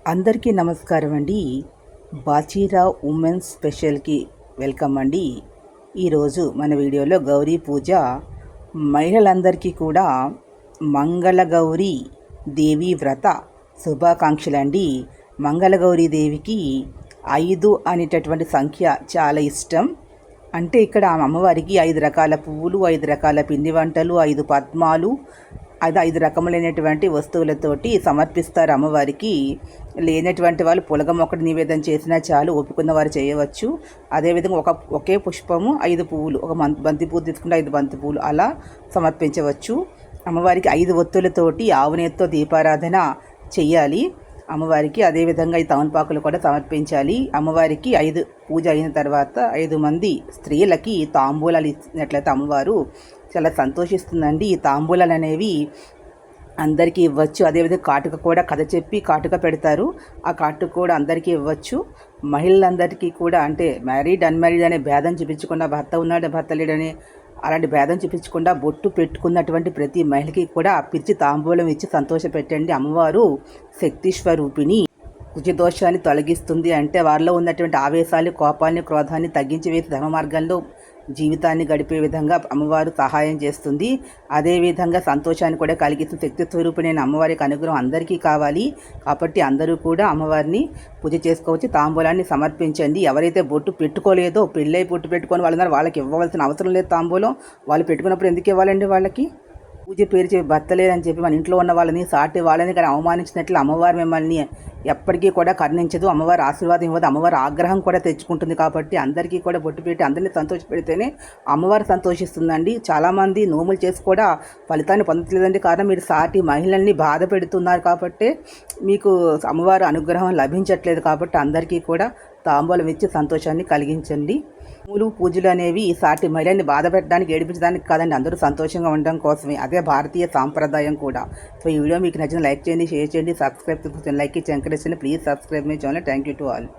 అందరికీ నమస్కారం అండి. బాచీరా ఉమెన్స్ స్పెషల్కి వెల్కమ్ అండి. ఈరోజు మన వీడియోలో గౌరీ పూజ మహిళలందరికీ కూడా మంగళగౌరీ దేవి వ్రత శుభాకాంక్షలు అండి. మంగళగౌరీ దేవికి 5 అనేటటువంటి సంఖ్య చాలా ఇష్టం. అంటే ఇక్కడ అమ్మవారికి 5 రకాల పువ్వులు, 5 రకాల పిండి వంటలు, 5 పద్మాలు, అది 5 రకములైనటువంటి వస్తువులతోటి సమర్పిస్తారు అమ్మవారికి. లేనటువంటి వాళ్ళు పులగం ఒకటి నివేదన చేసినా చాలు, ఒప్పుకున్న వారు చేయవచ్చు. అదేవిధంగా ఒకే పుష్పము 5 పువ్వులు, ఒక బంతి పువ్వు తీసుకుంటే 5 బంతి పువ్వులు అలా సమర్పించవచ్చు. అమ్మవారికి 5 ఒత్తులతోటి ఆవునేతితో దీపారాధన చెయ్యాలి అమ్మవారికి. అదేవిధంగా ఈ తమలపాకులు కూడా సమర్పించాలి అమ్మవారికి. 5 పూజ అయిన తర్వాత 5 మంది స్త్రీలకి తాంబూలాలు ఇచ్చినట్లయితే అమ్మవారు చాలా సంతోషిస్తుందండి. ఈ తాంబూలాలు అనేవి అందరికీ ఇవ్వచ్చు. అదేవిధంగా కాటుక కూడా కథ చెప్పి కాటుక పెడతారు. ఆ కాటుక కూడా అందరికీ ఇవ్వచ్చు. మహిళలందరికీ కూడా, అంటే మ్యారీడ్ అన్మ్యారీడ్ అనే భేదం చూపించకుండా, భర్త ఉన్నాడు భర్త లేడని అలాంటి భేదం చూపించకుండా బొట్టు పెట్టుకున్నటువంటి ప్రతి మహిళకి కూడా పిలిచి తాంబూలం ఇచ్చి సంతోషపెట్టండి. అమ్మవారు శక్తి స్వరూపిణి. కుజదోషాన్ని తొలగిస్తుంది. అంటే వారిలో ఉన్నటువంటి ఆవేశాలు, కోపాన్ని, క్రోధాన్ని తగ్గించి వేసి ధర్మ మార్గంలో జీవితాన్ని గడిపే విధంగా అమ్మవారు సహాయం చేస్తుంది. అదేవిధంగా సంతోషాన్ని కూడా కలిగిస్తుంది. శక్తి స్వరూపిణైన అమ్మవారికి అనుగ్రహం అందరికీ కావాలి. కాబట్టి అందరూ కూడా అమ్మవారిని పూజ చేసుకోవచ్చు. తాంబూలాన్ని సమర్పించండి. ఎవరైతే బొట్టు పెట్టుకోలేదో, పెళ్ళై బొట్టు పెట్టుకొని వాళ్ళకి ఇవ్వవలసిన అవసరం లేదు తాంబూలం. వాళ్ళు పెట్టుకున్నప్పుడు ఎందుకు ఇవ్వాలండి వాళ్ళకి? పూజ పేరు చెప్పి భర్త లేదని చెప్పి మన ఇంట్లో ఉన్న వాళ్ళని, సాటి వాళ్ళని కానీ అవమానించినట్లు అమ్మవారు మిమ్మల్ని ఎప్పటికీ కూడా కరుణించదు. అమ్మవారు ఆశీర్వాదం ఇవ్వదు. అమ్మవారు ఆగ్రహం కూడా తెచ్చుకుంటుంది. కాబట్టి అందరికీ కూడా బొట్టు పెట్టి అందరినీ సంతోషపెడితేనే అమ్మవారు సంతోషిస్తుందండి. చాలామంది నోములు చేసి కూడా ఫలితాన్ని పొందట్లేదండి. కారణం మీరు సాటి మహిళల్ని బాధ పెడుతున్నారు కాబట్టి మీకు అమ్మవారు అనుగ్రహం లభించట్లేదు. కాబట్టి అందరికీ కూడా తాంబూలం ఇచ్చి సంతోషాన్ని కలిగించండి. పూజలు అనేవి సాటి మహిళని బాధ పెట్టడానికి, ఏడిపించడానికి కాదండి, అందరూ సంతోషంగా ఉండడం కోసమే. అదే భారతీయ సాంప్రదాయం కూడా. సో ఈ వీడియో మీకు నచ్చిన లైక్ చేయండి, షేర్ చేయండి, సబ్స్క్రైబ్ లైక్ ఇచ్చి ఎంకరేజ్ చేయండి. Please subscribe my channel. Thank you to all.